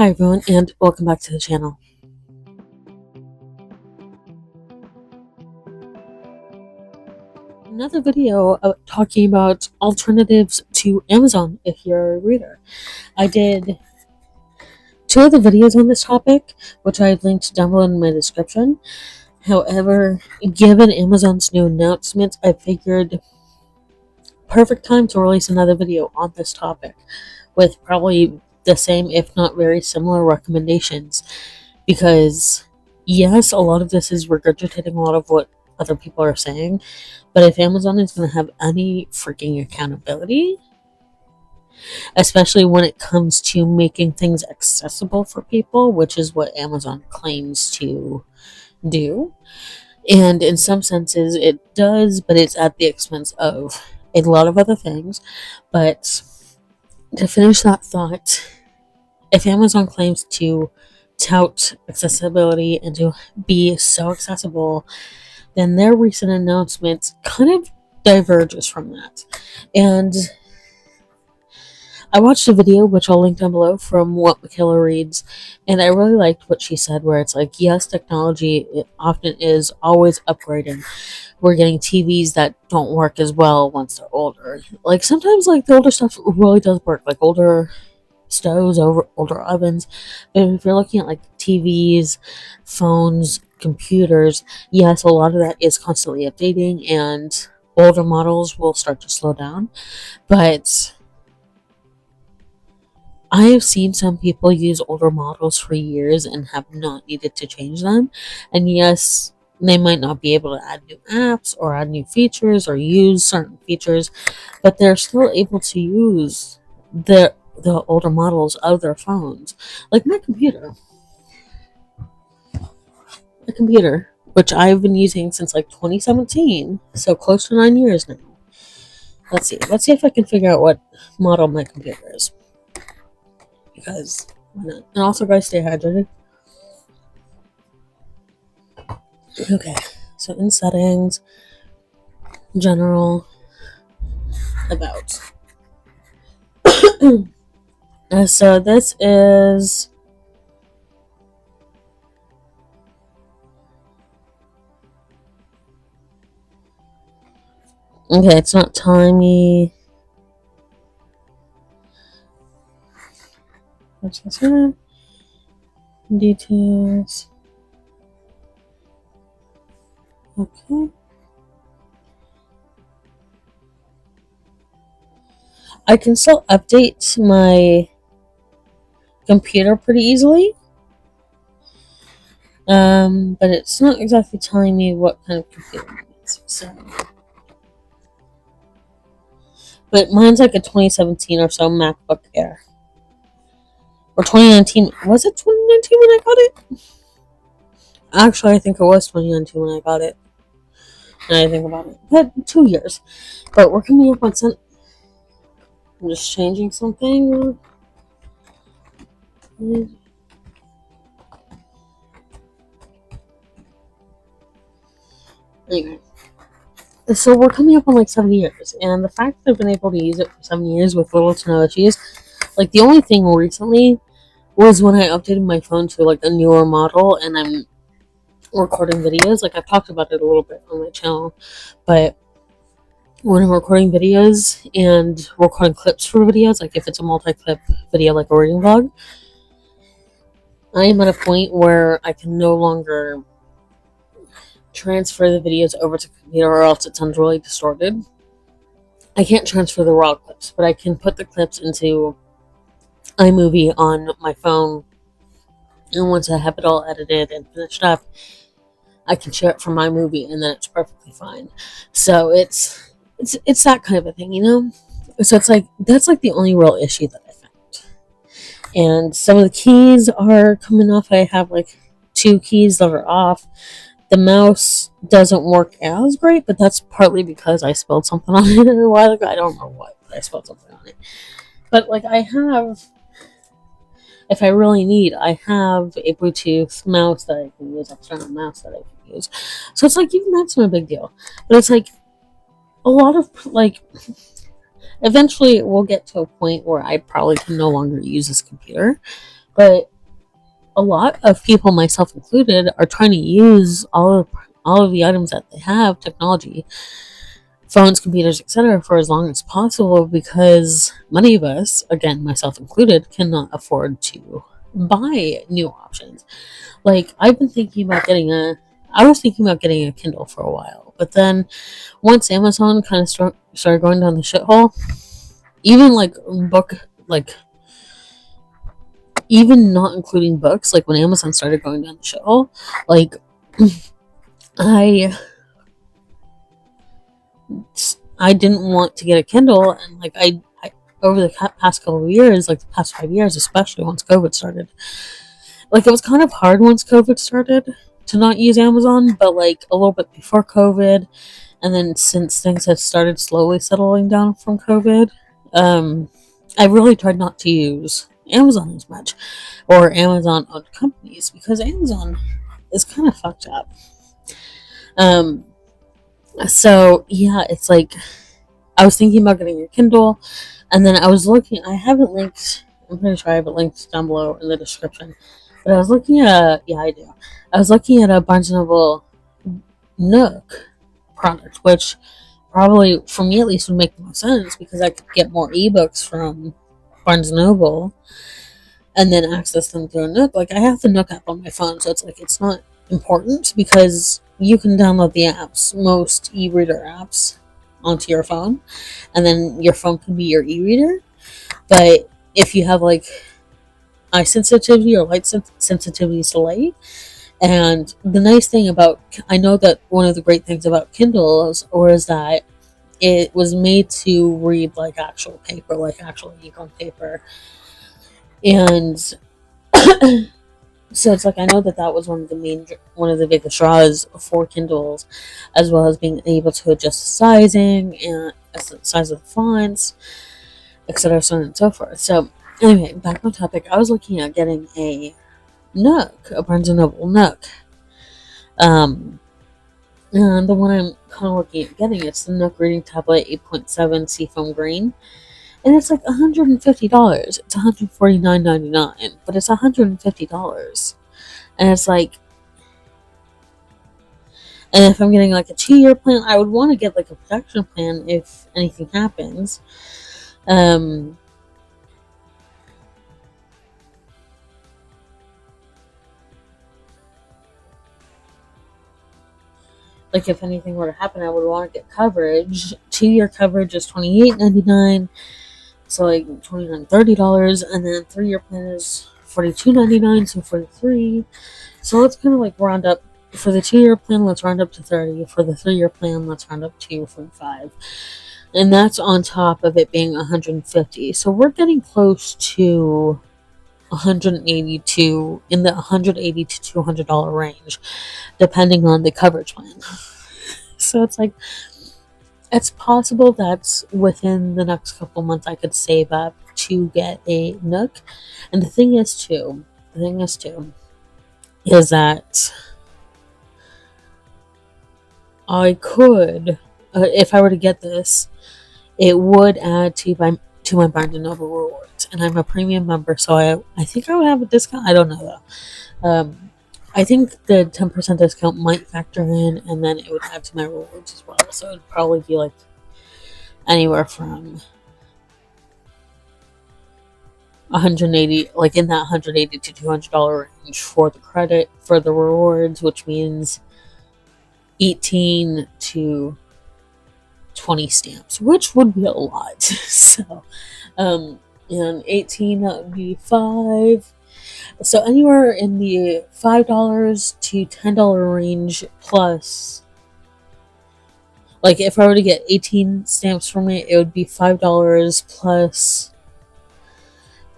Hi everyone, and welcome back to the channel. Another video talking about alternatives to Amazon if you're a reader. I did 2 of the videos on this topic, which I've linked down below in my description. However, given Amazon's new announcement, I figured perfect time to release another video on this topic with probably the same, if not very similar, recommendations. Because yes, a lot of this is regurgitating a lot of what other people are saying, but if Amazon is going to have any freaking accountability, especially when it comes to making things accessible for people, which is what Amazon claims to do, and in some senses it does, but it's at the expense of a lot of other things. But to finish that thought, if Amazon claims to tout accessibility and to be so accessible, then their recent announcement kind of diverges from that. And I watched a video, which I'll link down below, from What Michaela Reads, and I really liked what she said, where it's like, yes, technology it often is always upgrading. We're getting TVs that don't work as well once they're older. Like, sometimes, like, the older stuff really does work, like older stoves, older ovens. And if you're looking at, like, TVs, phones, computers, yes, a lot of that is constantly updating, and older models will start to slow down. But I have seen some people use older models for years and have not needed to change them. And yes, they might not be able to add new apps or add new features or use certain features, but they're still able to use the older models of their phones. Like my computer, which I've been using since like 2017, so close to 9 years now. Let's see if I can figure out what model my computer is. Because why not? And also, guys, stay hydrated. Okay, so in settings, general, about. So this is okay. It's not telling me. What's this here? Details. Okay. I can still update my computer pretty easily. But it's not exactly telling me what kind of computer it is. So, but mine's like a 2017 or so MacBook Air. Or 2019. Was it 2019 when I got it? Actually, I think it was 2019 when I got it. Now I think about it. But 2 years. But we're coming up on some. I'm just changing something. Anyway. So we're coming up on like 7 years. And the fact that I've been able to use it for 7 years with little to no issues. Like, the only thing recently was when I updated my phone to like a newer model and I'm recording videos. Like, I've talked about it a little bit on my channel. But when I'm recording videos and recording clips for videos, like if it's a multi-clip video like a reading vlog, I am at a point where I can no longer transfer the videos over to the computer or else it sounds really distorted. I can't transfer the raw clips, but I can put the clips into iMovie on my phone, and once I have it all edited and finished up, I can share it from iMovie, and then it's perfectly fine. So it's that kind of a thing, you know? So it's like, that's like the only real issue that I found. And some of the keys are coming off. I have like 2 keys that are off. The mouse doesn't work as great, but that's partly because I spilled something on it a while ago. I don't know what, but I spilled something on it. But like, I have, if I really need, I have a Bluetooth mouse that I can use, external mouse that I can use. So it's like, even that's not a big deal. But it's like, a lot of, like, eventually we'll get to a point where I probably can no longer use this computer. But a lot of people, myself included, are trying to use all of the items that they have, technology, phones, computers, etc., for as long as possible, because many of us, again, myself included, cannot afford to buy new options. Like, I was thinking about getting a Kindle for a while, but then once Amazon kind of started going down the shithole, even like like even not including books, like when Amazon started going down the shithole, like I I didn't want to get a Kindle, and like I over the past couple of years, like the past 5 years, especially once COVID started, like it was kind of hard once COVID started to not use Amazon, but like a little bit before COVID, and then since things have started slowly settling down from COVID, I really tried not to use Amazon as much, or Amazon owned companies, because Amazon is kind of fucked up. Um, so yeah, it's like I was thinking about getting a Kindle, and then I was looking. I haven't linked. I'm pretty sure I have it linked down below in the description. But I was looking at yeah, I do. I was looking at a Barnes and Noble Nook product, which probably for me at least would make the most sense, because I could get more ebooks from Barnes and Noble and then access them through a Nook. Like I have the Nook app on my phone, so it's like it's not important because you can download the apps, most e-reader apps, onto your phone, and then your phone can be your e-reader. But if you have like eye sensitivity or light sensitivity to light, and the nice thing about, I know that one of the great things about Kindles is that it was made to read like actual paper, like actual ink on paper, and so it's like I know that that was one of the biggest draws for Kindles, as well as being able to adjust the sizing and the size of the fonts, etc., so on and so forth. So anyway, back on topic. I was looking at getting a Nook, a Barnes and Noble Nook. And the one I'm kind of looking at getting, it's the Nook Reading Tablet 8.7 Seafoam Green, and it's like $150. It's $149.99, but it's $150, and it's like, and if I'm getting like a 2-year plan, I would want to get like a protection plan if anything happens. Like if anything were to happen, I would want to get coverage. 2-year coverage is $28.99, so like $29-$30, and then 3-year plan is $42.99, so $43. So let's kind of like round up. For the 2-year plan, let's round up to $30. For the 3-year plan, let's round up to $45. And that's on top of it being $150. So we're getting close to $180 in the $180 to $200 range, depending on the coverage plan. So it's like, it's possible that within the next couple months I could save up to get a Nook. And the thing is too, is that I could, if I were to get this, it would add to my Barnes and Noble rewards, and I'm a premium member, so I think I would have a discount. I don't know though. I think the 10% discount might factor in, and then it would add to my rewards as well. So it would probably be like anywhere from 180, like in that $180 to $200 range for the credit for the rewards, which means 18 to 20 stamps, which would be a lot. So, and 18, that would be 5. So anywhere in the $5 to $10 range plus. Like if I were to get 18 stamps from it, it would be $5 plus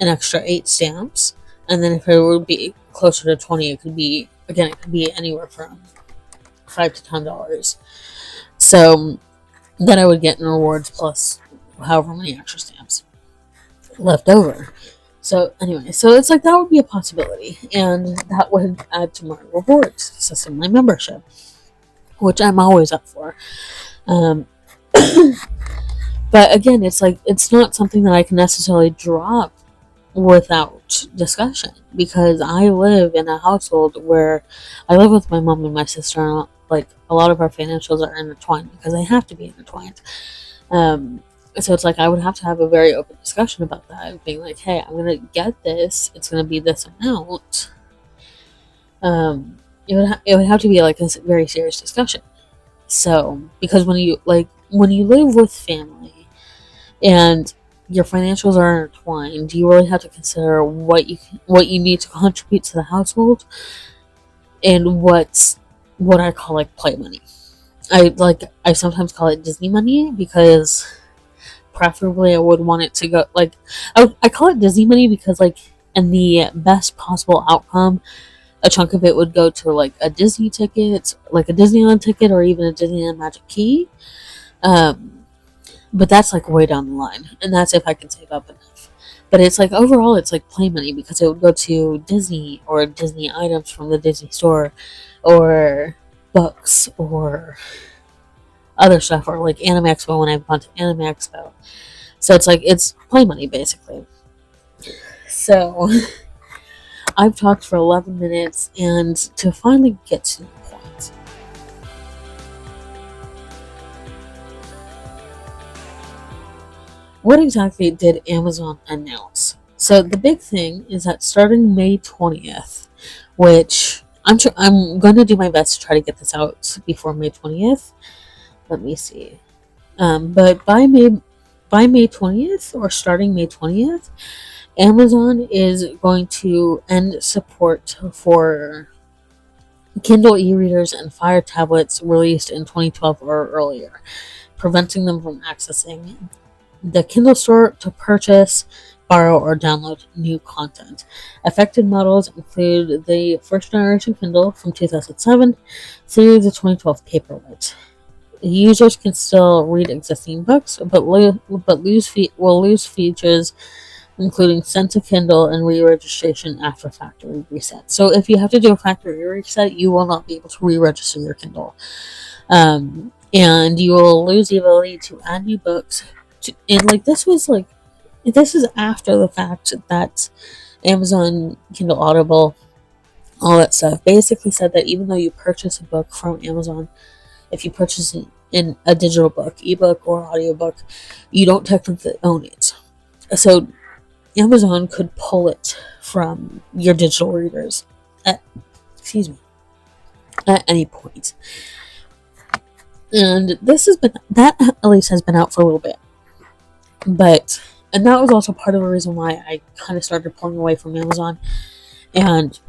an extra 8 stamps. And then if it would be closer to 20, it could be anywhere from $5 to $10. So then I would get in rewards plus however many extra stamps left over. So anyway, so it's like that would be a possibility, and that would add to my rewards system, my membership, which I'm always up for. But again, it's like it's not something that I can necessarily drop without discussion, because I live in a household where I live with my mom and my sister, and like a lot of our financials are intertwined because they have to be intertwined. So it's like I would have to have a very open discussion about that, being like, hey, I'm gonna get this, it's gonna be this amount. It would have to be like a very serious discussion. So because when you live with family and your financials are intertwined, you really have to consider what you need to contribute to the household, and what I call like play money. I sometimes call it Disney money, because preferably I would want it to go like I call it Disney money because like in the best possible outcome, a chunk of it would go to like a Disney ticket, like a Disneyland ticket, or even a Disneyland Magic Key. But that's like way down the line, and that's if I can save up enough. But it's like overall, it's like play money, because it would go to Disney or Disney items from the Disney store, or books, or other stuff, or like Anime Expo when I've gone to Anime Expo. So it's like it's play money basically. So I've talked for 11 minutes, and to finally get to the point, what exactly did Amazon announce? So the big thing is that starting May 20th, which I'm going to do my best to try to get this out before May 20th. Let me see. But by May 20th, or starting May 20th, Amazon is going to end support for Kindle e-readers and Fire tablets released in 2012 or earlier, preventing them from accessing the Kindle store to purchase, borrow, or download new content. Affected models include the first generation Kindle from 2007 through the 2012 Paperwhite. Users can still read existing books, but will lose features including sent to Kindle and re-registration after factory reset. So if you have to do a factory reset, you will not be able to re-register your Kindle. And you will lose the ability to add new books. And this is after the fact that Amazon, Kindle Audible, all that stuff basically said that even though you purchase a book from Amazon, if you purchase in a digital book, ebook, or audiobook, you don't technically own it. So Amazon could pull it from your digital readers at any point. And that at least has been out for a little bit. And that was also part of the reason why I kind of started pulling away from Amazon. And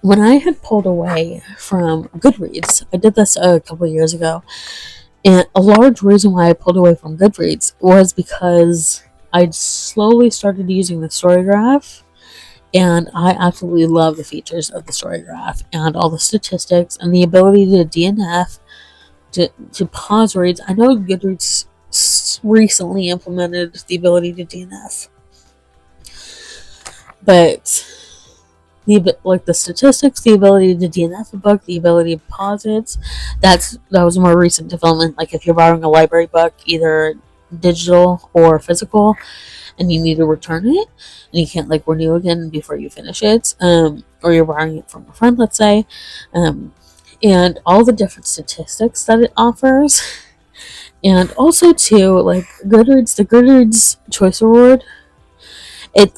when I had pulled away from Goodreads, I did this a couple of years ago, and a large reason why I pulled away from Goodreads was because I'd slowly started using the Storygraph, and I absolutely love the features of the Storygraph and all the statistics and the ability to DNF, to pause reads. I know Goodreads recently implemented the ability to DNF, but the statistics, the ability to DNF a book, the ability to pause it, that was a more recent development. Like if you're borrowing a library book, either digital or physical, and you need to return it, and you can't renew again before you finish it, or you're borrowing it from a friend, let's say, and all the different statistics that it offers. And also too, Goodreads, the Goodreads Choice Award, it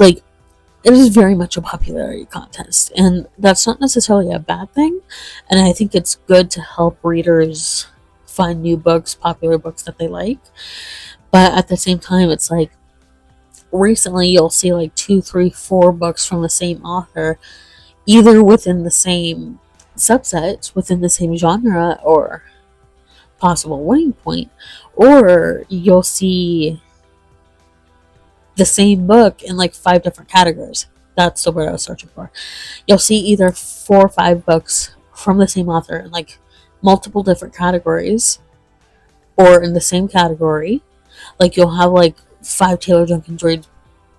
is very much a popularity contest, and that's not necessarily a bad thing. And I think it's good to help readers find new books, popular books that they like. But at the same time, it's recently you'll see 2, 3, 4 books from the same author, either within the same subset, within the same genre or possible winning point, or you'll see the same book in 5 different categories. That's the word I was searching for. You'll see either 4 or 5 books from the same author in multiple different categories, or in the same category. You'll have 5 Taylor Jenkins Reid's,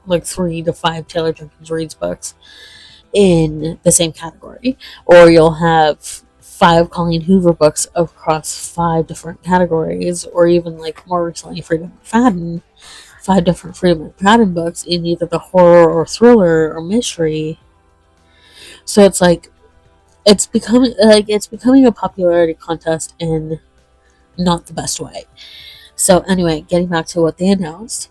3 to 5 Taylor Jenkins Reid's books in the same category, or you'll have 5 Colleen Hoover books across 5 different categories, or even more recently Freedom McFadden, 5 different Freeman Patton books in either the horror or thriller or mystery. So it's like it's becoming a popularity contest in not the best way. So anyway, getting back to what they announced,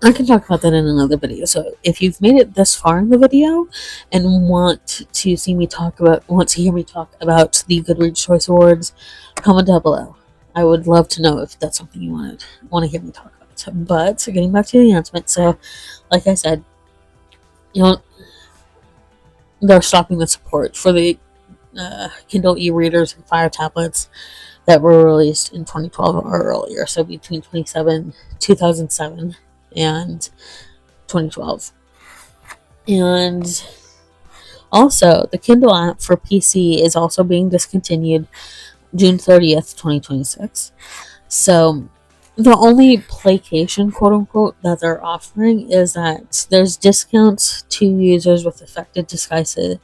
I can talk about that in another video. So if you've made it this far in the video and want to hear me talk about the Goodreads Choice Awards, comment down below. I would love to know if that's something you want to hear me talk about. But getting back to the announcement, so like I said, they're stopping the support for the Kindle e-readers and Fire tablets that were released in 2012 or earlier, so between 2007 and 2012. And also, the Kindle app for PC is also being discontinued June 30th, 2026. So the only placation, quote unquote, that they're offering is that there's discounts to users with affected devices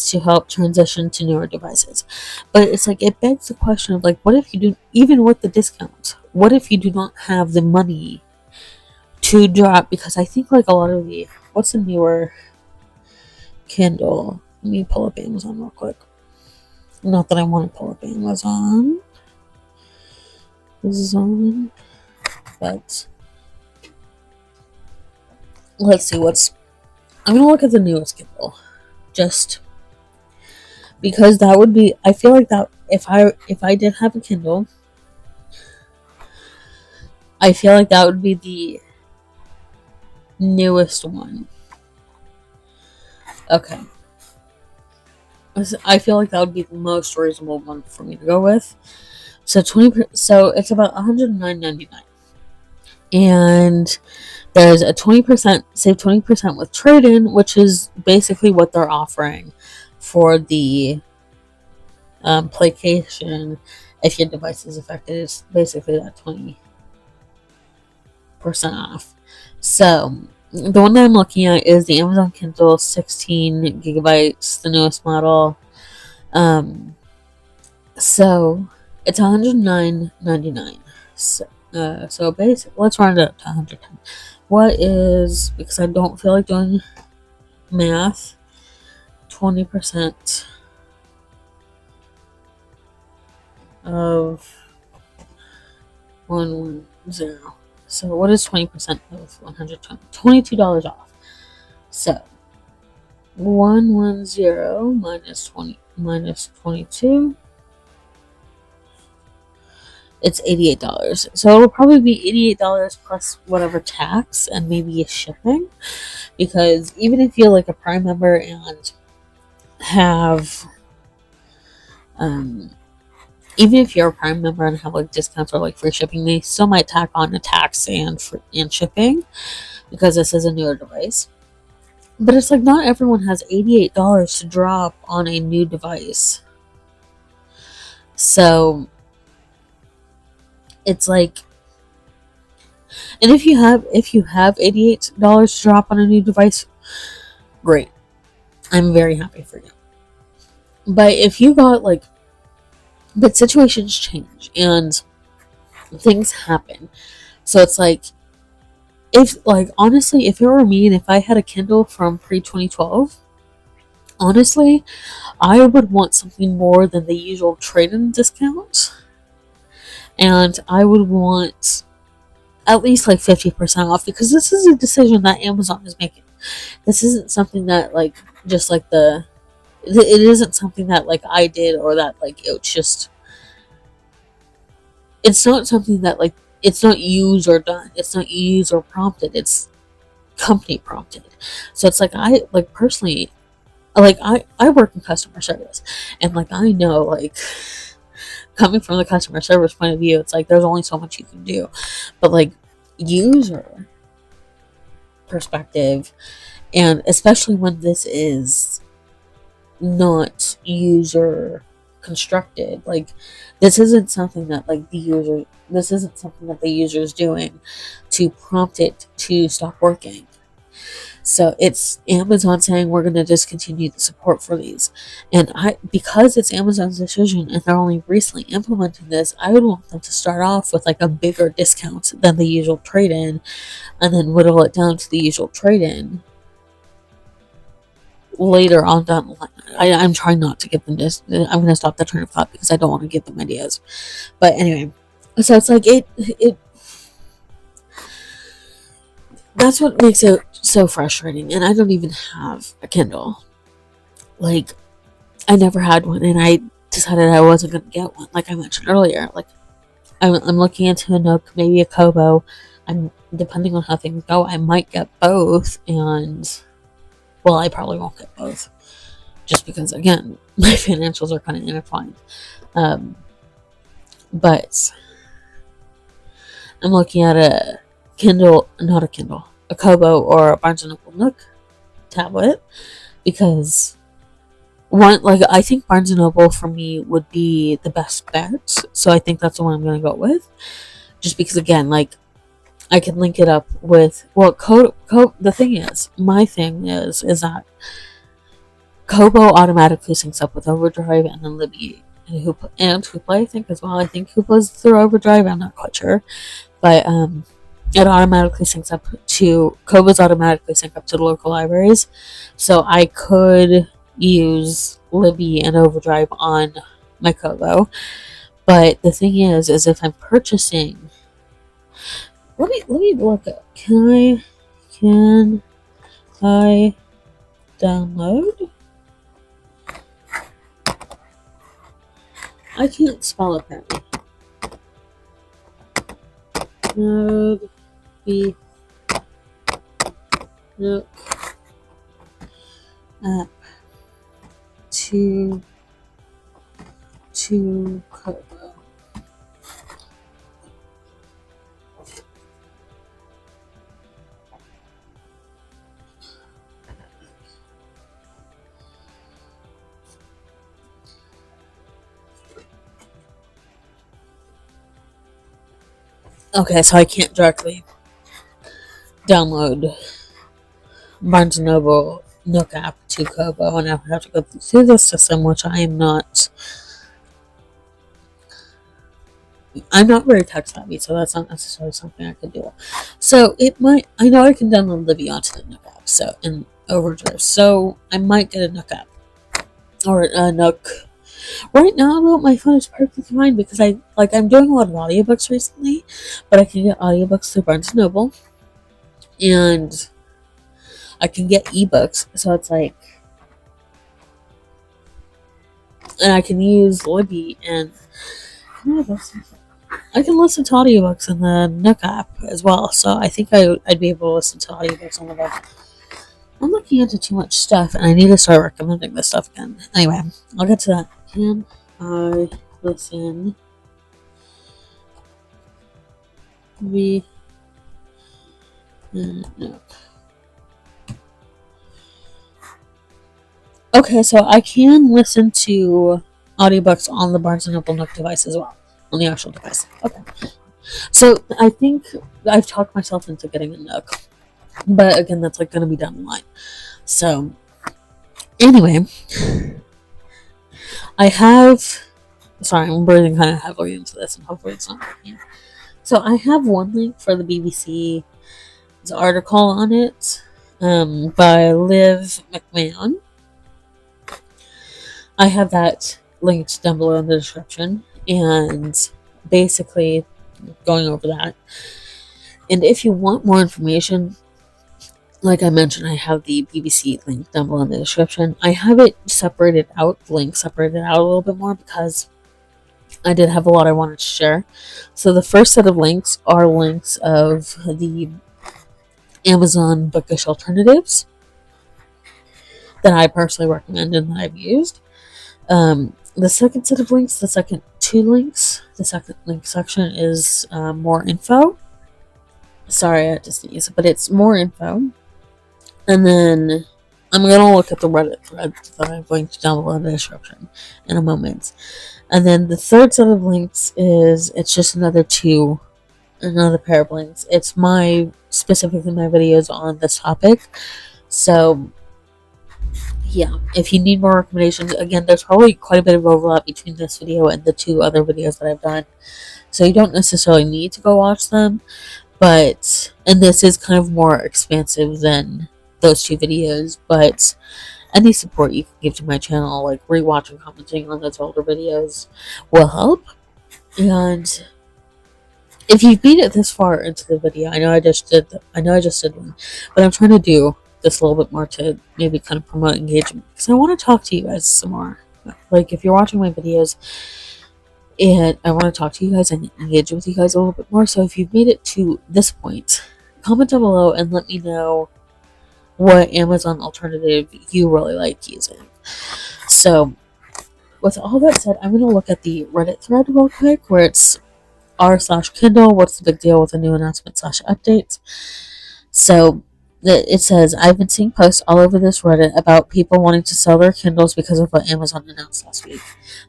to help transition to newer devices. But it's like, it begs the question of like, what if you do, even with the discounts, what if you do not have the money to drop? Because I think like a lot of what's the newer Kindle? Let me pull up Amazon real quick. Not that I want to pull up Amazon. But let's see I'm gonna look at the newest Kindle, just because that would be, I feel like that if I did have a Kindle, I feel like that would be the newest one. Okay, I feel like that would be the most reasonable one for me to go with. So it's about $109.99, and there's a 20% save 20% with trade-in, which is basically what they're offering for the placation. If your device is affected, it's basically that 20% off. So the one that I'm looking at is the Amazon Kindle 16 gigabytes, the newest model. So it's $109.99. So basic. Let's round it up to $110. What is, because I don't feel like doing math, 20% of 110. So what is 20% of 120? $22 off. So 110 minus 20 minus 22. It's $88. So it'll probably be $88 plus whatever tax and maybe shipping. Because even if you're like a Prime member and have even if you're a Prime member and have like discounts or like free shipping, they still might tack on a tax and shipping because this is a newer device. But it's like not everyone has $88 to drop on a new device. So it's like, and if you have $88 to drop on a new device, great. I'm very happy for you. But if you got like, but situations change and things happen. So it's like, honestly, if it were me and if I had a Kindle from pre-2012, honestly, I would want something more than the usual trade-in discount. And I would want at least like 50% off, because this is a decision that Amazon is making. This isn't something that like, just like it isn't something that like I did, or that like it's not something that like, it's not user done, it's not user prompted, it's company prompted. So it's like, I like personally, like I work in customer service, and like I know, like coming from the customer service point of view, it's like there's only so much you can do. But like user perspective, and especially when this is not user constructed, like this isn't something that like the user is doing to prompt it to stop working. So it's Amazon saying we're going to discontinue the support for these. And because it's Amazon's decision and they're only recently implementing this, I would want them to start off with like a bigger discount than the usual trade-in, and then whittle it down to the usual trade-in later on down the line. I'm trying not to give them this. I'm going to stop that train of thought because I don't want to give them ideas. But anyway, so it's like it that's what makes it so frustrating. And I don't even have a Kindle. Like, I never had one, and I decided I wasn't going to get one, like I mentioned earlier. Like, I'm looking into a Nook, maybe a Kobo. Depending on how things go, I might get both, and, well, I probably won't get both. Just because, again, my financials are kind of intertwined. But I'm looking at a Kobo or a Barnes & Noble Nook tablet, because I think Barnes & Noble for me would be the best bet, so I think that's the one I'm going to go with, just because, again, like, I can link it up with, well, the thing is that Kobo automatically syncs up with Overdrive and then Libby and Hoopla, I think, as well. I think Hoopla's through Overdrive, I'm not quite sure, but it automatically syncs up to Kobo's automatically sync up to the local libraries, so I could use Libby and Overdrive on my Kobo. But the thing is if I'm purchasing, let me look up. Can I download? I can't spell apparently. Download the Nook app to Kobo. Okay, so I can't directly download Barnes & Noble Nook app to Kobo, and I would have to go through the system, which I'm not very tech savvy, so that's not necessarily something I could do. So I know I can download Libby onto the Nook app, so in Overdrive, so I might get a Nook app or a Nook. Right now, though, my phone is perfectly fine because I'm doing a lot of audiobooks recently, but I can get audiobooks through Barnes & Noble, and I can get ebooks, so it's like, and I can use Libby, and I can listen to audiobooks in the Nook app as well, so I think I'd be able to listen to audiobooks on the go. I'm looking into too much stuff, and I need to start recommending this stuff again. Anyway, I'll get to that. Can I listen? No. Okay, so I can listen to audiobooks on the Barnes & Noble Nook device as well, on the actual device. Okay. So I think I've talked myself into getting a Nook, but again, that's like going to be down the line. So anyway, sorry, I'm breathing kind of heavily into this, and hopefully it's not working. So I have one link for the BBC's article on it, by Liv McMahon. I have that linked down below in the description, and basically going over that. And if you want more information, like I mentioned, I have the BBC link down below in the description. I have it separated out a little bit more because I did have a lot I wanted to share. So the first set of links are links of the Amazon bookish alternatives that I personally recommend and that I've used. The second set of links, the second link section is more info. Sorry, I had to sneeze, but it's more info. And then I'm going to look at the Reddit thread that I'm going to download in the description in a moment. And then the third set of links it's just another pair of links. It's specifically my videos on this topic. So yeah, if you need more recommendations, again, there's probably quite a bit of overlap between this video and the 2 other videos that I've done. So you don't necessarily need to go watch them, but, and this is kind of more expansive than those 2 videos, but any support you can give to my channel, like rewatching, commenting on those older videos, will help. And if you've made it this far into the video, I know I just did one, but I'm trying to do this a little bit more to maybe kind of promote engagement, because I want to talk to you guys some more. Like, if you're watching my videos, and I want to talk to you guys and engage with you guys a little bit more. So if you've made it to this point, comment down below and let me know what Amazon alternative you really like using. So with all that said, I'm going to look at the Reddit thread real quick, where it's r/Kindle, what's the big deal with the new announcement /updates. So it says, I've been seeing posts all over this Reddit about people wanting to sell their Kindles because of what Amazon announced last week.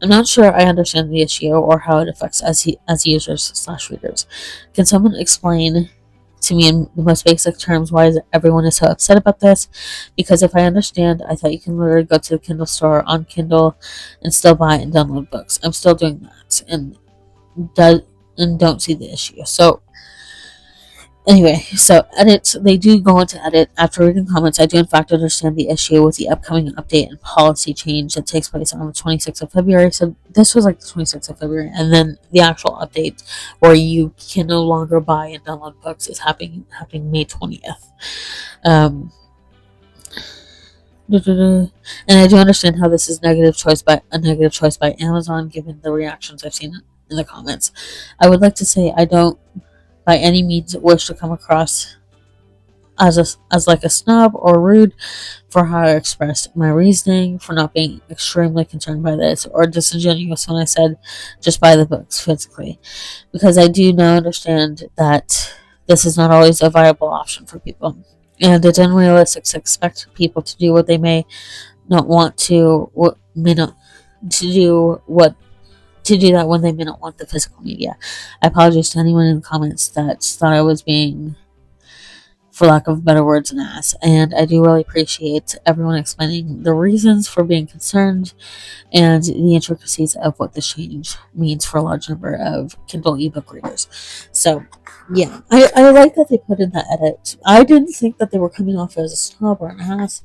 I'm not sure I understand the issue or how it affects us as users/readers. Can someone explain to me in the most basic terms why everyone is so upset about this? Because if I understand, I thought you can literally go to the Kindle store on Kindle and still buy and download books. I'm still doing that and don't see the issue. So anyway, so edits, they do go into edit. After reading comments, I do in fact understand the issue with the upcoming update and policy change that takes place on the 26th of February. So this was like the 26th of February, and then the actual update where you can no longer buy and download books is happening May 20th. And I do understand how this is a negative choice by Amazon, given the reactions I've seen in the comments. I would like to say I don't by any means wish to come across as like a snob or rude for how I expressed my reasoning for not being extremely concerned by this, or disingenuous when I said just buy the books physically, because I do now understand that this is not always a viable option for people, and it's unrealistic to expect people to do what they may not want to, to do that when they may not want the physical media. I apologize to anyone in the comments that thought I was being, for lack of better words, an ass. And I do really appreciate everyone explaining the reasons for being concerned and the intricacies of what this change means for a large number of Kindle ebook readers. So yeah, I like that they put in that edit. I didn't think that they were coming off as a snob or an ass.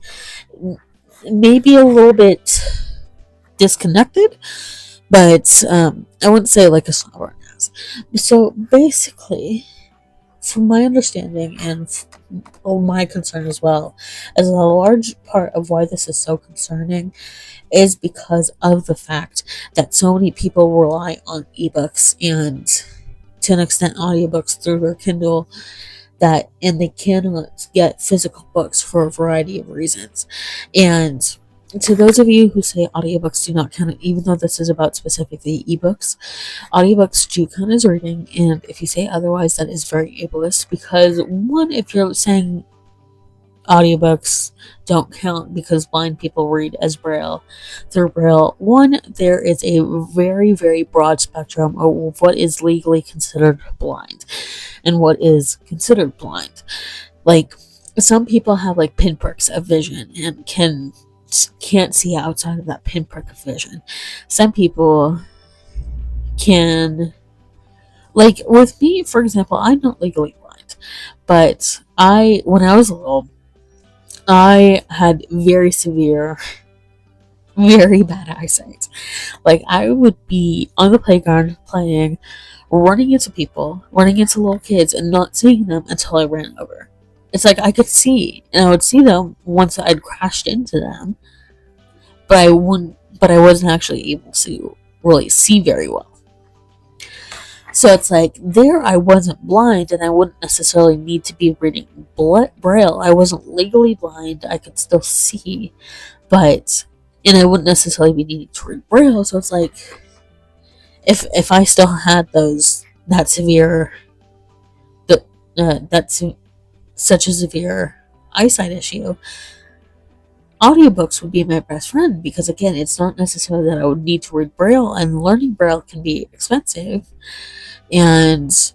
Maybe a little bit disconnected, but I wouldn't say like a snob or an ass. So basically, from my understanding and my concern as well, as a large part of why this is so concerning is because of the fact that so many people rely on ebooks and, to an extent, audiobooks through their Kindle, and they cannot get physical books for a variety of reasons. And to those of you who say audiobooks do not count, even though this is about specifically ebooks, audiobooks do count as reading, and if you say otherwise, that is very ableist, because one, if you're saying audiobooks don't count because blind people read as braille through braille, one, there is a very, very broad spectrum of what is legally considered blind and what is considered blind. Like, some people have like pinpricks of vision and can't see outside of that pinprick of vision. Some people can, like with me, for example, I'm not legally blind, but when I was little, I had very severe, very bad eyesight. Like, I would be on the playground playing, running into people, running into little kids, and not seeing them until I ran over. It's like I could see, and I would see them once I'd crashed into them, but I wasn't actually able to really see very well. So it's like, there I wasn't blind, and I wouldn't necessarily need to be reading braille. I wasn't legally blind. I could still see, and I wouldn't necessarily be needing to read braille. So it's like, if I still had such a severe eyesight issue, audiobooks would be my best friend, because again, it's not necessarily that I would need to read braille, and learning braille can be expensive, and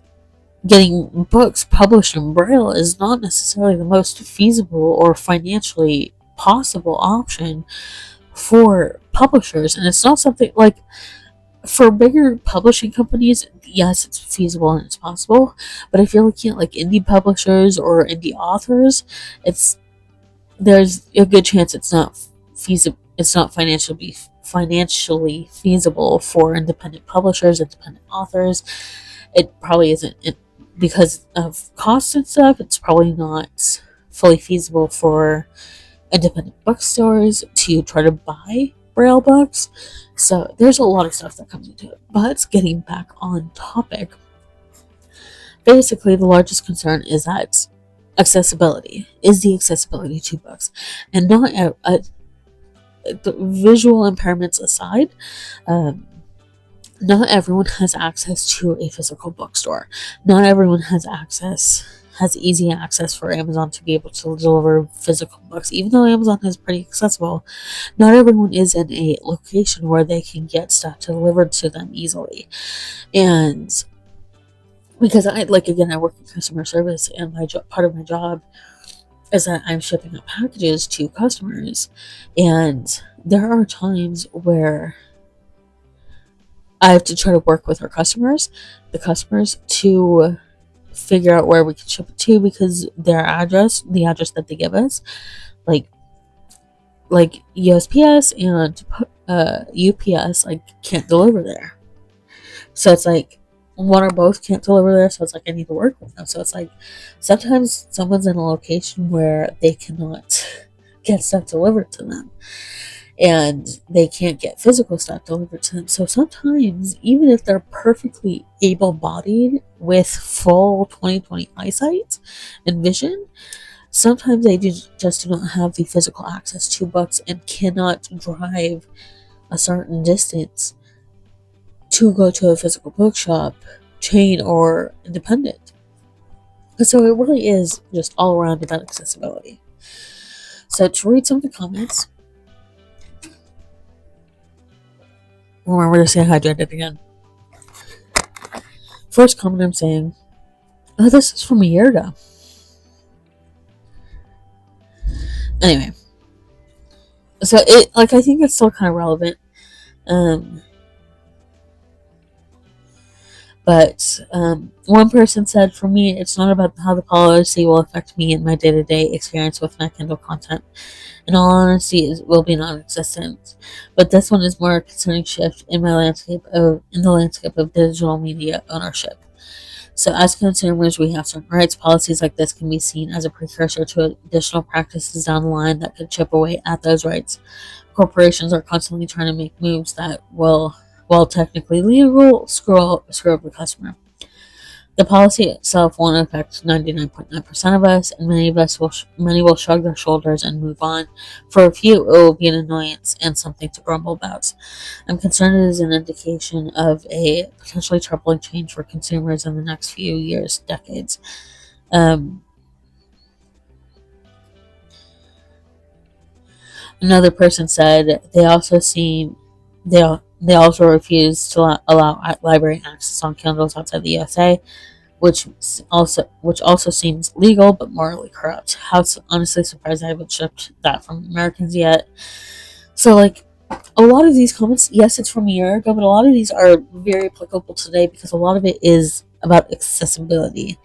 getting books published in Braille is not necessarily the most feasible or financially possible option for publishers. And it's not something like, for bigger publishing companies, yes, it's feasible and it's possible. But if you're looking at like indie publishers or indie authors, it's there's a good chance it's not feasible. It's not financially feasible for independent publishers, independent authors. It probably isn't because of cost and stuff. It's probably not fully feasible for independent bookstores to try to buy Braille books. So there's a lot of stuff that comes into it. But getting back on topic, basically the largest concern is that the accessibility to books, and not the visual impairments aside. Um, Not everyone has access to a physical bookstore. Not everyone has easy access for Amazon to be able to deliver physical books. Even though Amazon is pretty accessible, not everyone is in a location where they can get stuff delivered to them easily. And because I work in customer service, and part of my job is that I'm shipping out packages to customers, and there are times where I have to try to work with the customers, to figure out where we can ship it to, because the address that they give us, like USPS and UPS, like can't deliver there. So it's like one or both can't deliver there. So it's like I need to work with them. So it's like sometimes someone's in a location where they cannot get stuff delivered to them, and they can't get physical stuff delivered to them. So sometimes, even if they're perfectly able-bodied with full 20/20 eyesight and vision, sometimes they just do not have the physical access to books and cannot drive a certain distance to go to a physical bookshop, chain, or independent. So it really is just all around about accessibility. So to read some of the comments, remember to say hydrated again. First comment I'm saying, oh, this is from a year ago. Anyway, so I think it's still kind of relevant. But one person said, for me, it's not about how the policy will affect me in my day-to-day experience with my Kindle content. In all honesty, it will be non-existent. But this one is more a concerning shift in the landscape of digital media ownership. So as consumers, we have certain rights. Policies like this can be seen as a precursor to additional practices down the line that could chip away at those rights. Corporations are constantly trying to make moves that will, while technically legal, screw up the customer. The policy itself won't affect 99.9% of us, and many will shrug their shoulders and move on. For a few, it will be an annoyance and something to grumble about. I'm concerned it is an indication of a potentially troubling change for consumers in the next few years, decades. Another person said they also refuse to allow library access on Kindles outside the USA, which also seems legal but morally corrupt. How honestly surprised I haven't shipped that from Americans yet. So a lot of these comments, yes, it's from a year ago, but a lot of these are very applicable today because a lot of it is about accessibility.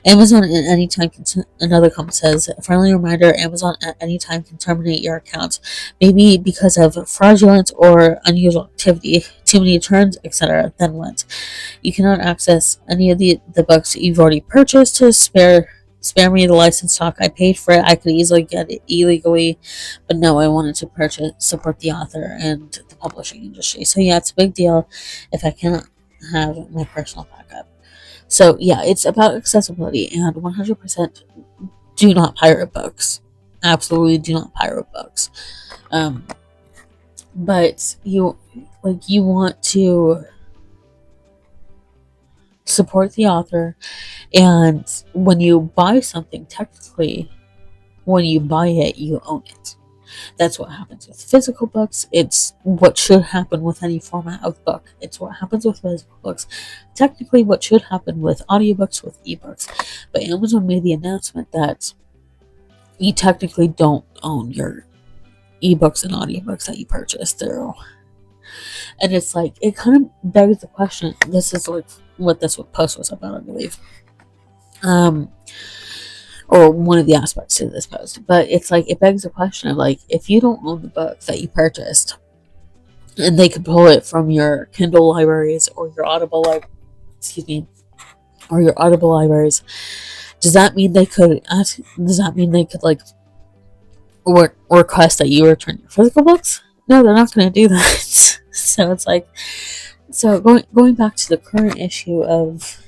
Amazon at any time another comment says, a friendly reminder, Amazon at any time can terminate your account, maybe because of fraudulent or unusual activity, too many returns, etc. Then what? You cannot access any of the books you've already purchased to spare me the license stock. I paid for it. I could easily get it illegally, but no, I wanted to support the author and the publishing industry. So yeah, it's a big deal if I cannot have my personal backup. So yeah, it's about accessibility, and 100% do not pirate books. Absolutely do not pirate books. But you want to support the author, and when you buy something, technically, when you buy it, you own it. That's what happens with physical books. It's what should happen with any format of book. It's what happens with physical books. Technically, what should happen with audiobooks, with ebooks. But Amazon made the announcement that you technically don't own your ebooks and audiobooks that you purchase through. And it's like, it kind of begs the question. This is like what this post was about, I believe. Or one of the aspects to this post. But it's like, it begs the question of like, if you don't own the book that you purchased, and they could pull it from your Kindle libraries or your Audible libraries, does that mean they could like request that you return your physical books? No, they're not going to do that. So it's like, so going back to the current issue of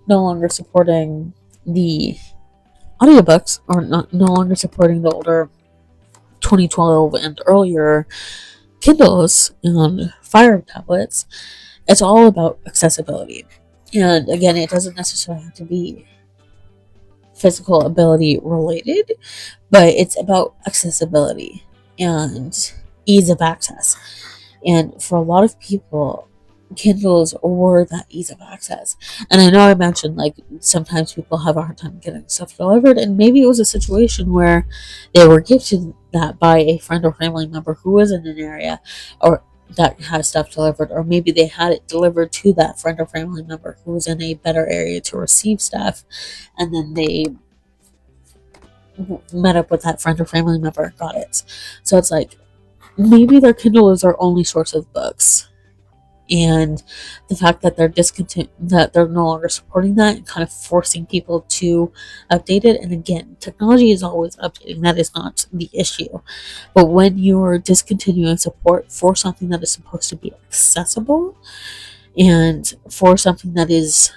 no longer supporting the audiobooks, or no longer supporting the older 2012 and earlier Kindles and Fire tablets, it's all about accessibility. And again, it doesn't necessarily have to be physical ability related, but it's about accessibility and ease of access. And for a lot of people, Kindles were that ease of access. And I know I mentioned like sometimes people have a hard time getting stuff delivered, and maybe it was a situation where they were gifted that by a friend or family member who was in an area or that had stuff delivered, or maybe they had it delivered to that friend or family member who was in a better area to receive stuff, and then they met up with that friend or family member and got it. So it's like, maybe their Kindle is their only source of books, and the fact that they're no longer supporting that and kind of forcing people to update it. And again, technology is always updating. That is not the issue. But when you're discontinuing support for something that is supposed to be accessible and for something that is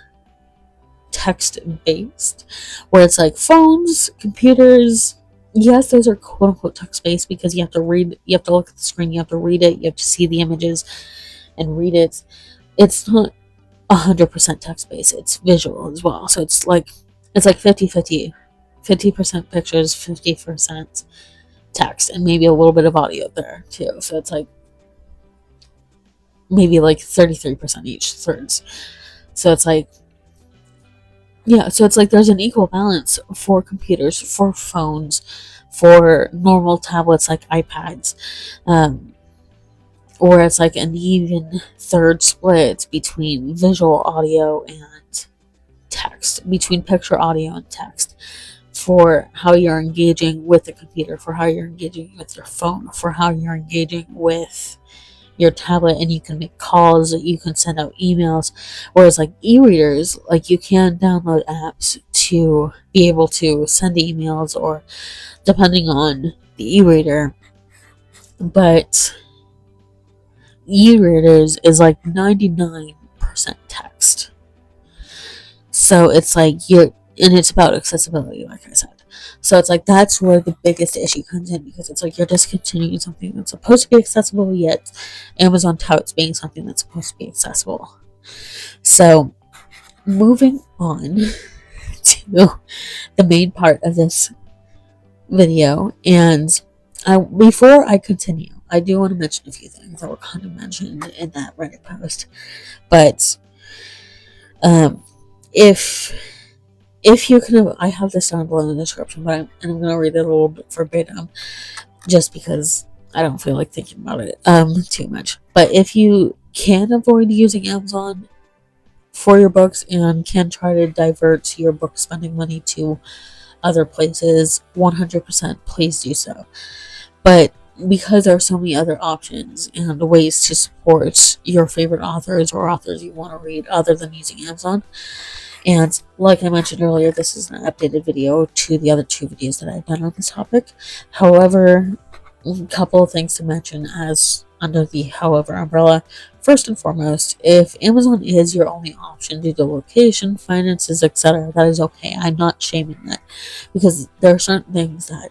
text-based, where it's like phones, computers, yes, those are quote-unquote text-based because you have to look at the screen, you have to read it, you have to see the images and read it. It's not 100% text-based, it's visual as well. So it's like 50-50. 50% pictures, 50% text, and maybe a little bit of audio there too. So it's like maybe like 33% each, thirds. So it's like, yeah, so it's like there's an equal balance for computers, for phones, for normal tablets like iPads, or it's like an even third split between visual audio and text, between picture, audio, and text, for how you're engaging with the computer, for how you're engaging with your phone, for how you're engaging with your tablet. And you can make calls, you can send out emails, whereas like e-readers, like you can download apps to be able to send emails, or depending on the e-reader, but e-readers is like 99% text. So it's like and it's about accessibility, like I said. So it's like that's where the biggest issue comes in, because it's like you're discontinuing something that's supposed to be accessible, yet Amazon touts being something that's supposed to be accessible. So moving on to the main part of this video, and before I continue, I do want to mention a few things that were kind of mentioned in that Reddit post. But if you can, I have this down below in the description, but I'm going to read it a little bit verbatim, just because I don't feel like thinking about it too much. But if you can avoid using Amazon for your books and can try to divert your book spending money to other places, 100% please do so. But because there are so many other options and ways to support your favorite authors or authors you want to read other than using Amazon, and like I mentioned earlier, this is an updated video to the other two videos that I've done on this topic. However, a couple of things to mention as under the however umbrella. First and foremost, if Amazon is your only option due to location, finances, etc., that is okay. I'm not shaming that, because there are certain things that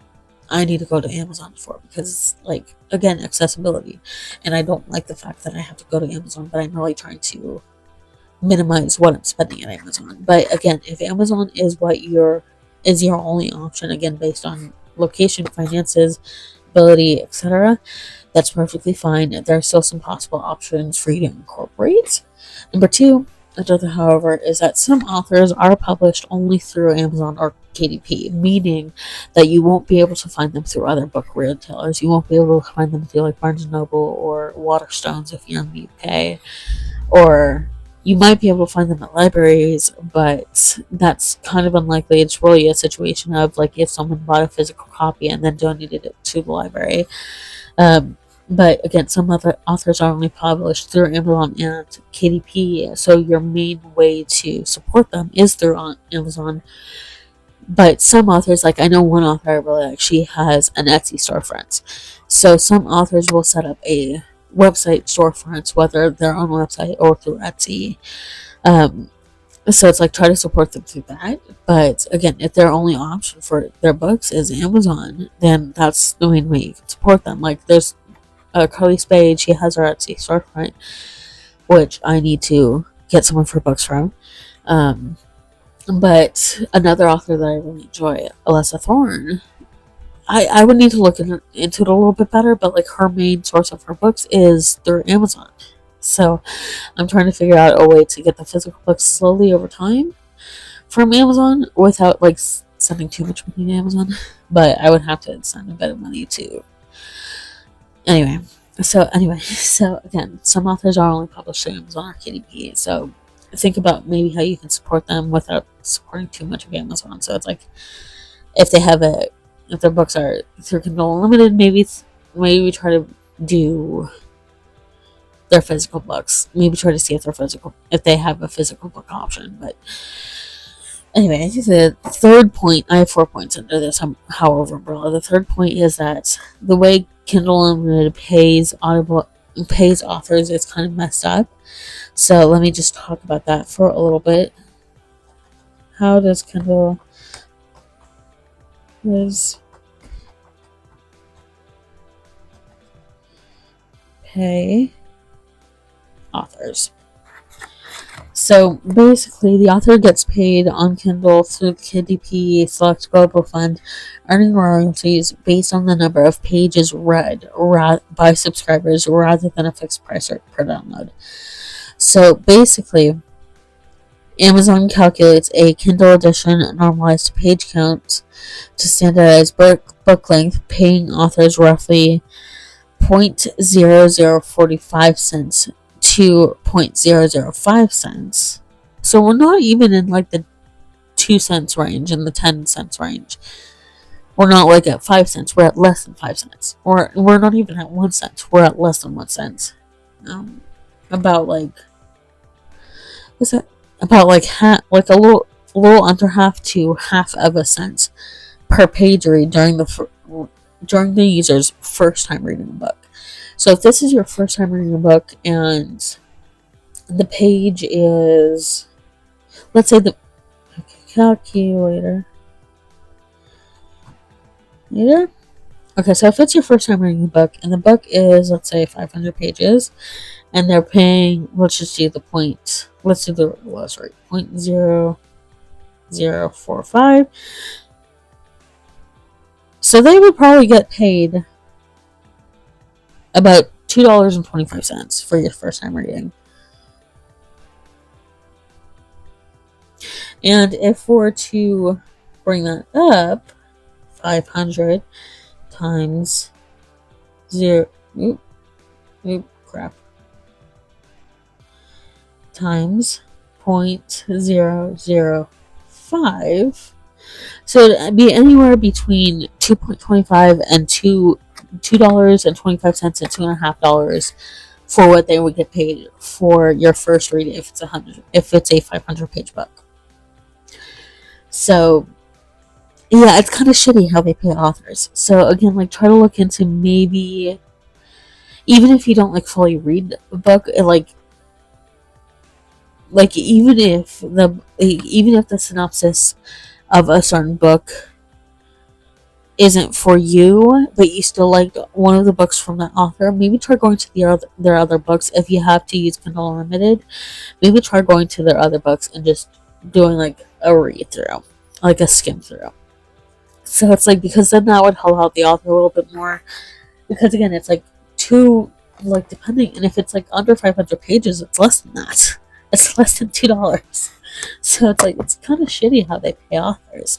I need to go to Amazon for, because, like, again, accessibility. And I don't like the fact that I have to go to Amazon, but I'm really trying to minimize what I'm spending at Amazon. But again, if Amazon is your only option, again, based on location, finances, accessibility, etc., that's perfectly fine. There are still some possible options for you to incorporate. Number two, another, however, is that some authors are published only through Amazon or KDP, meaning that you won't be able to find them through other book retailers. You won't be able to find them through like Barnes & Noble or Waterstones if you're in the UK, or you might be able to find them at libraries, but that's kind of unlikely. It's really a situation of like if someone bought a physical copy and then donated it to the library. But again, some other authors are only published through Amazon and KDP, so your main way to support them is through Amazon. But some authors, like I know one author I really like, she has an Etsy storefront. So some authors will set up a website storefront, whether their own website or through Etsy. So it's like try to support them through that. But again, if their only option for their books is Amazon, then that's the main way you can support them. Like there's Carly Spade, she has her Etsy storefront, which I need to get some of her books from. But another author that I really enjoy, Alyssa Thorne, I would need to look into it a little bit better, but like her main source of her books is through Amazon. So I'm trying to figure out a way to get the physical books slowly over time from Amazon without like sending too much money to Amazon. But I would have to send a bit of money to. Anyway, so again, some authors are only published through Amazon or KDP. So think about maybe how you can support them without supporting too much of Amazon. So it's like if their books are through Kindle Unlimited, maybe we try to do their physical books. Maybe try to see if they have a physical book option. But anyway, the third point, I have 4 points under this, however, umbrella. The third point is that the way Kindle Unlimited pays authors is kind of messed up. So let me just talk about that for a little bit. How does Kindle pay authors? So basically, the author gets paid on Kindle through KDP Select Global Fund, earning royalties based on the number of pages read by subscribers rather than a fixed price per download. So basically, Amazon calculates a Kindle edition normalized page count to standardize book length, paying authors roughly 0.0045 cents to 0.005 cents. So we're not even in like the 2 cents range and the 10 cents range. We're not like at 5 cents. We're at less than 5 cents. We're not even at 1 cent. We're at less than 1 cent. About like, what's that? About like like a little under half to half of a cent per page read during the user's first time reading a book. So if this is your first time reading a book and the page is, let's say the calculator. Okay, so if it's your first time reading a book and the book is, let's say, 500 pages, and they're paying, let's just do the lowest rate, 0.0045. So they would probably get paid about $2.25 for your first time reading. And if we're to bring that up, 500 times times 0.005. So it'd be anywhere between $2.25 and $2.25 and $2.50 for what they would get paid for your first read if it's a 500 page book. So yeah, it's kind of shitty how they pay authors. So again, like try to look into maybe, even if you don't like fully read the book, even if the synopsis of a certain book isn't for you, but you still like one of the books from that author, maybe try going to their other books. If you have to use Kindle Unlimited, maybe try going to their other books and just doing like a read through, like a skim through. So it's like, because then that would help out the author a little bit more. Because again, it's like two, like depending, and if it's like under 500 pages, it's less than that. It's less than $2. So it's like, it's kind of shitty how they pay authors.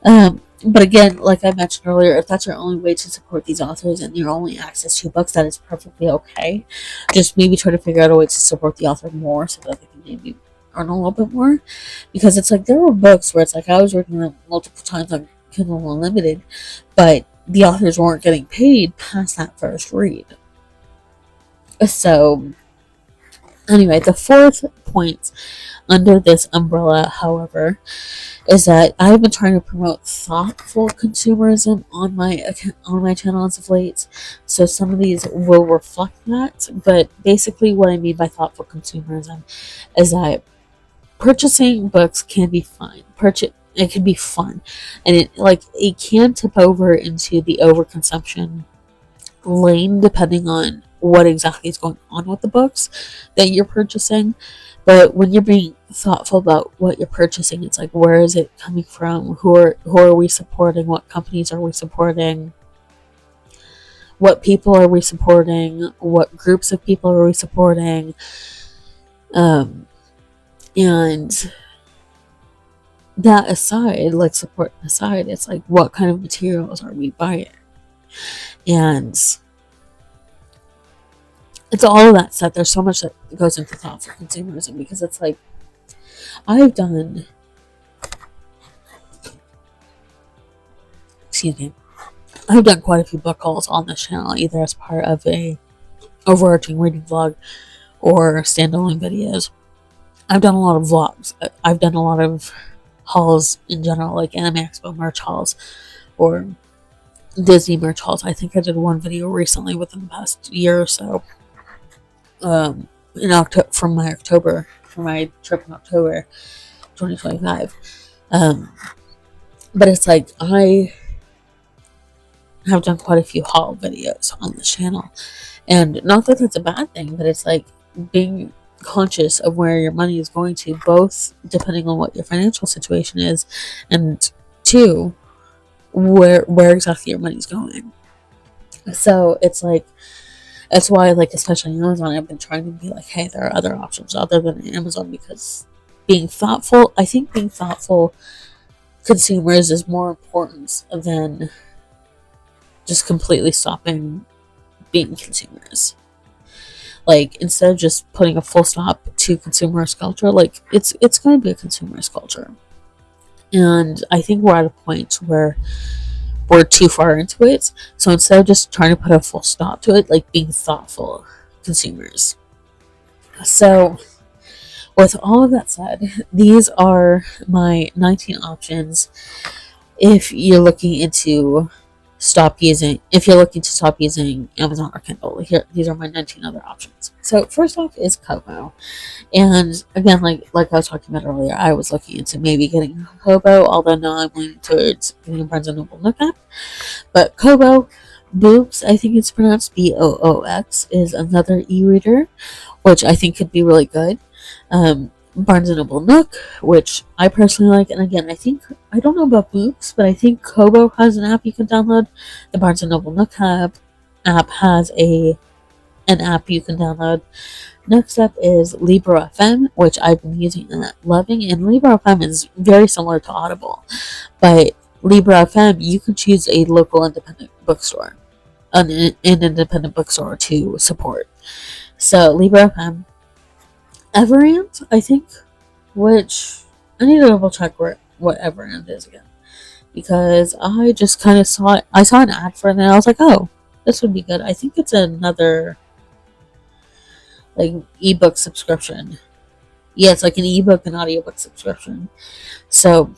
But again, like I mentioned earlier, if that's your only way to support these authors and your only access to books, that is perfectly okay. Just maybe try to figure out a way to support the author more so that they can maybe earn a little bit more. Because it's like, there were books where it's like, I was reading them multiple times on Kindle Unlimited, but the authors weren't getting paid past that first read. So anyway, the fourth point under this umbrella, however, is that I've been trying to promote thoughtful consumerism on my channel as of late. So some of these will reflect that, but basically what I mean by thoughtful consumerism is that purchasing books can be fun. It can be fun, and it can tip over into the overconsumption lane depending on what exactly is going on with the books that you're purchasing. But when you're being thoughtful about what you're purchasing, it's like, where is it coming from? Who are we supporting? What companies are we supporting? What people are we supporting? What groups of people are we supporting? And that aside, like support aside, it's like, what kind of materials are we buying? And it's all of that stuff. There's so much that goes into thoughtful consumerism, because it's like, I've done quite a few book hauls on this channel, either as part of a overarching reading vlog or standalone videos. I've done a lot of vlogs. I've done a lot of hauls in general, like Anime Expo merch hauls or Disney merch hauls. I think I did one video recently within the past year or so. In October, for my trip in October 2025. But it's like, I have done quite a few haul videos on this channel, and not that that's a bad thing, but it's like being conscious of where your money is going to, both depending on what your financial situation is, and two, where exactly your money's going. So it's like, that's why, like, especially on Amazon, I've been trying to be like, hey, there are other options other than Amazon, because I think being thoughtful consumers is more important than just completely stopping being consumers. Like, instead of just putting a full stop to consumerist culture, like, it's going to be a consumerist culture. And I think we're at a point where we're too far into it. So instead of just trying to put a full stop to it, like, being thoughtful consumers. So with all of that said, these are my 19 options if you're looking to stop using Amazon or Kindle. These are my 19 other options. So first off is Kobo. And again, like I was talking about earlier, I was looking into maybe getting Kobo, although now I'm leaning towards getting a Barnes & Noble Nook app. But Kobo, Boox, I think it's pronounced Boox, is another e-reader, which I think could be really good. Barnes & Noble Nook, which I personally like, and again, I don't know about Boox, but I think Kobo has an app you can download. The Barnes & Noble Nook app has an app you can download. Next up is Libro FM, which I've been using and loving, and Libro FM is very similar to Audible, but Libro FM, you can choose a local independent bookstore, an independent bookstore to support. So Libro FM, Everand, I think, which I need to double check what Everand is again, because I just kind of saw it. I saw an ad for it, and I was like, oh, this would be good. I think it's another, like, ebook subscription. Yeah, it's like an ebook and audiobook subscription. So,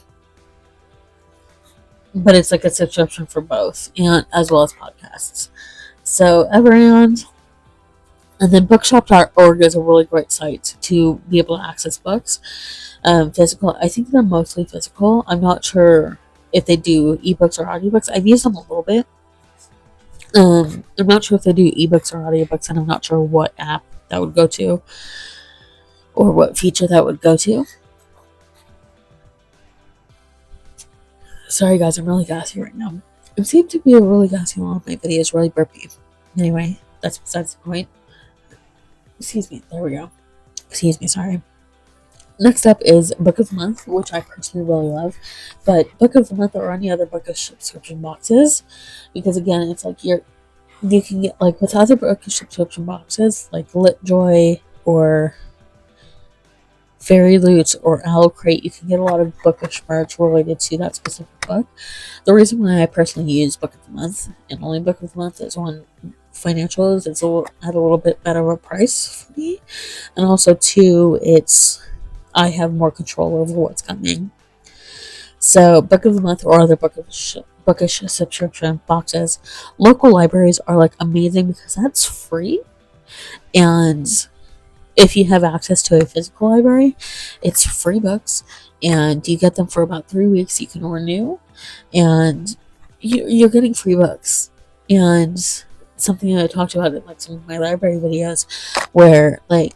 but it's like a subscription for both, and as well as podcasts. So Everand. And then bookshop.org is a really great site to be able to access books. Physical, I think they're mostly physical. I'm not sure if they do ebooks or audiobooks. I've used them a little bit. I'm not sure if they do ebooks or audiobooks, and I'm not sure what app that would go to or what feature that would go to. Sorry guys, I'm really gassy right now. I seem to be really gassy while my video is really burpy. Anyway, that's besides the point. Excuse me, there we go. Excuse me, sorry. Next up is Book of the Month, which I personally really love. But Book of the Month or any other book of subscription boxes, because again, it's like you can get like with other book of subscription boxes like LitJoy or Fairy Loot or Owl Crate, you can get a lot of bookish merch related to that specific book. The reason why I personally use Book of the Month and only Book of the Month is one, financials, it's at a little bit better of a price for me, and also two, I have more control over what's coming. So Book of the Month or other bookish subscription boxes, local libraries are like amazing because that's free, and if you have access to a physical library, it's free books, and you get them for about 3 weeks. You can renew, and you're getting free books. And something I talked about in like some of my library videos, where like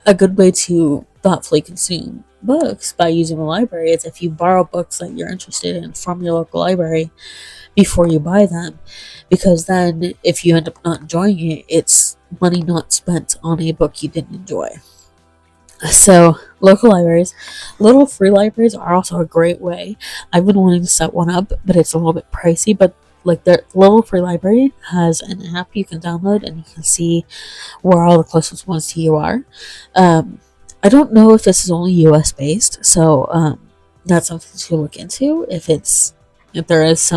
a good way to thoughtfully consume books by using a library is if you borrow books that you're interested in from your local library before you buy them, because then if you end up not enjoying it, it's money not spent on a book you didn't enjoy. So local libraries, little free libraries are also a great way. I've been wanting to set one up, but it's a little bit pricey. But like their little free library has an app you can download, and you can see where all the closest ones to you are. I don't know if this is only US based, so that's something to look into. If there is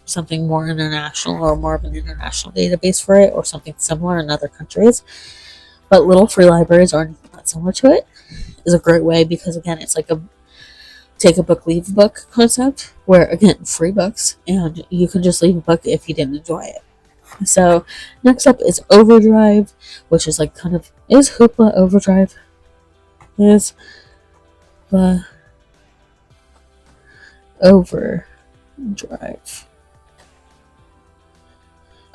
something more international or more of an international database for it, or something similar in other countries. But little free libraries or anything that's similar to it is a great way, because again, it's like a take a book, leave a book concept, where again, free books, and you can just leave a book if you didn't enjoy it. So next up is Overdrive, which is like is Hoopla Overdrive? Is the Overdrive.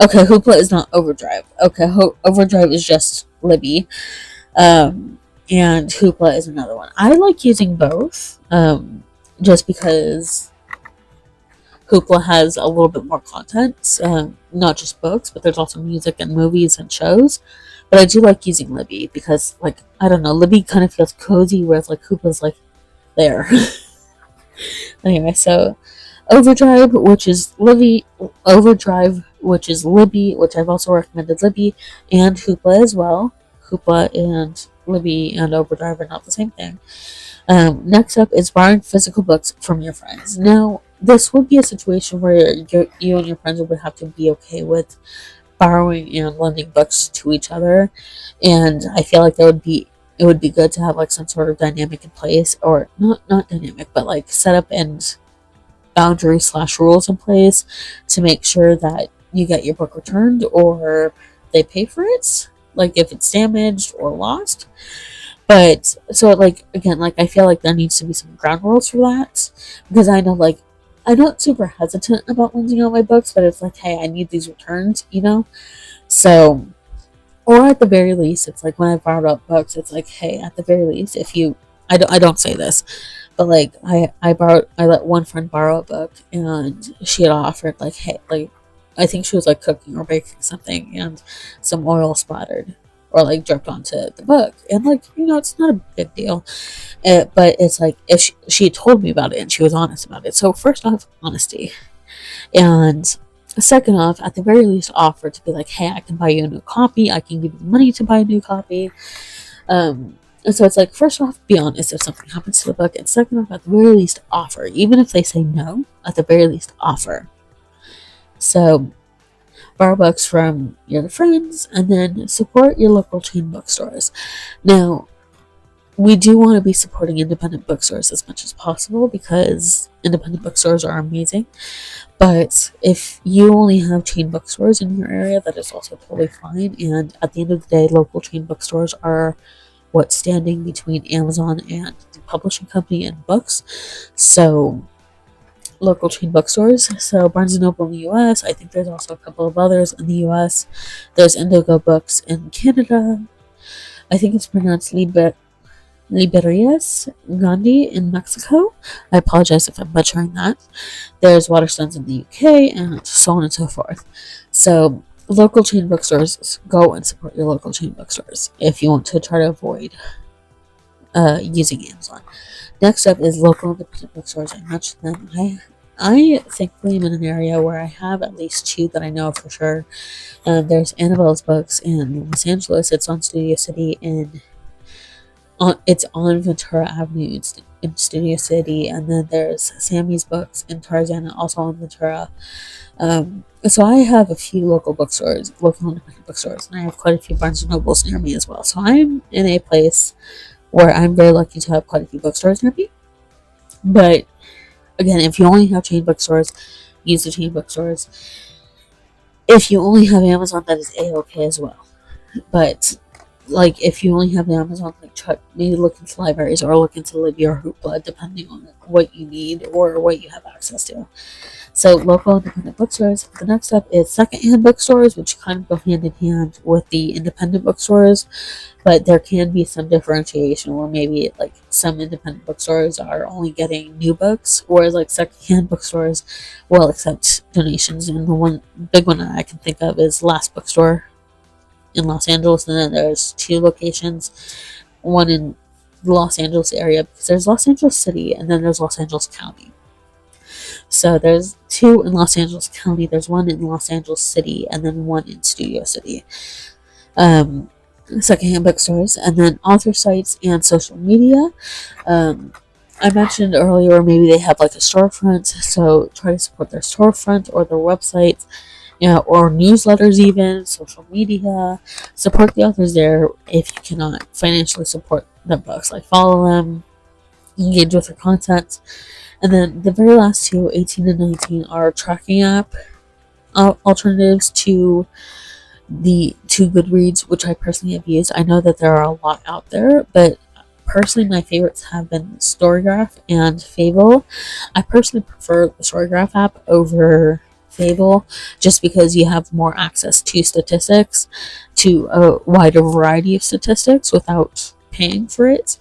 Okay, Hoopla is not Overdrive. Okay, Overdrive is just Libby. And Hoopla is another one. I like using both, just because Hoopla has a little bit more content, not just books, but there's also music and movies and shows. But I do like using Libby because, like, I don't know, Libby kind of feels cozy, whereas like Hoopla's like there. Anyway, so Overdrive, which is Libby, which I've also recommended Libby, and Hoopla as well. Hoopla and Libby and Overdrive are not the same thing. Next up is borrowing physical books from your friends. Now, this would be a situation where you and your friends would have to be okay with borrowing and lending books to each other, and I feel like it would be good to have like some sort of dynamic in place, or not dynamic, but like setup and boundaries / rules in place to make sure that you get your book returned or they pay for it, like if it's damaged or lost. But so like again, like I feel like there needs to be some ground rules for that, because I know like I'm not super hesitant about lending out my books, but it's like, hey, I need these returned, So, or at the very least, it's like when I borrowed out books, it's like, hey, at the very least, if you, I don't say this, but like I let one friend borrow a book, and she had offered like, hey, like I think she was like cooking or baking something, and some oil splattered or like dripped onto the book, and like it's not a big deal, but it's like if she had told me about it and she was honest about it. So first off, honesty, and second off, at the very least, offer to be like, hey, I can buy you a new copy, I can give you the money to buy a new copy. And so it's like, first off, be honest if something happens to the book, and second off, at the very least, offer. Even if they say no, at the very least, offer. So borrow books from your friends, and then support your local chain bookstores. Now, we do want to be supporting independent bookstores as much as possible, because independent bookstores are amazing. But if you only have chain bookstores in your area, that is also totally fine. And at the end of the day, local chain bookstores are what's standing between Amazon and the publishing company and books. So local chain bookstores. So Barnes & Noble in the US. I think there's also a couple of others in the US. There's Indigo Books in Canada. I think it's pronounced Librerías, Gandhi in Mexico. I apologize if I'm butchering that. There's Waterstones in the UK, and so on and so forth. So, local chain bookstores, go and support your local chain bookstores if you want to try to avoid using Amazon. Next up is local independent bookstores. I mentioned them. I thankfully am in an area where I have at least two that I know for sure. There's Annabelle's Books in Los Angeles. It's on Studio City it's on Ventura Avenue in Studio City, and then there's Sammy's Books in Tarzana, also on Ventura. So I have a few local bookstores, local independent bookstores, and I have quite a few Barnes and Nobles near me as well. So I'm in a place where I'm very lucky to have quite a few bookstores near me. But again, if you only have chain bookstores, use the chain bookstores. If you only have Amazon, that is a-okay as well. But like if you only have Amazon, like maybe look into libraries or look into Libby or Hoopla, depending on what you need or what you have access to. So local independent bookstores. The next step is secondhand bookstores, which kind of go hand in hand with the independent bookstores, but there can be some differentiation where maybe like some independent bookstores are only getting new books, whereas like secondhand bookstores will accept donations. And the one big one that I can think of is Last Bookstore in Los Angeles, and then there's two locations, one in the Los Angeles area, because there's Los Angeles City and then there's Los Angeles County. So there's two in Los Angeles County, there's one in Los Angeles City, and then one in Studio City. Secondhand bookstores, and then author sites and social media. I mentioned earlier maybe they have like a storefront, so try to support their storefront or their website, or newsletters, even social media. Support the authors there if you cannot financially support their books. Like follow them, engage with their content. And then the very last two, 18 and 19, are tracking app alternatives to Goodreads, which I personally have used. I know that there are a lot out there, but personally my favorites have been Storygraph and Fable. I personally prefer the Storygraph app over Fable just because you have more access to statistics, to a wider variety of statistics without paying for it.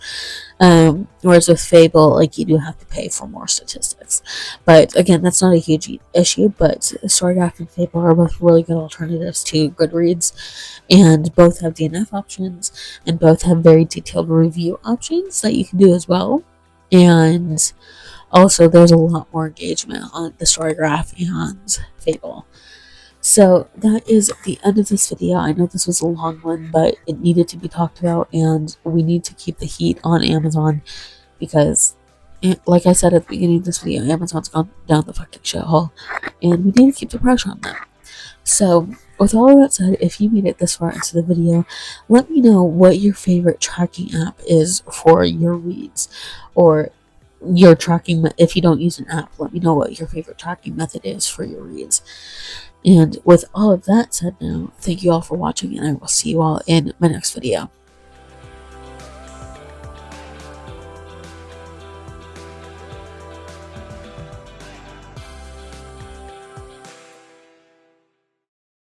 Whereas with Fable, like you do have to pay for more statistics. But again, that's not a huge issue. But Storygraph and Fable are both really good alternatives to Goodreads, and both have DNF options, and both have very detailed review options that you can do as well. And also, there's a lot more engagement on the Storygraph and Fable. So that is the end of this video. I know this was a long one, but it needed to be talked about, and we need to keep the heat on Amazon because, like I said at the beginning of this video, Amazon's gone down the fucking shithole, and we need to keep the pressure on them. So, with all of that said, if you made it this far into the video, let me know what your favorite tracking app is for your reads, or your tracking. If you don't use an app, let me know what your favorite tracking method is for your reads. And with all of that said now, thank you all for watching, and I will see you all in my next video.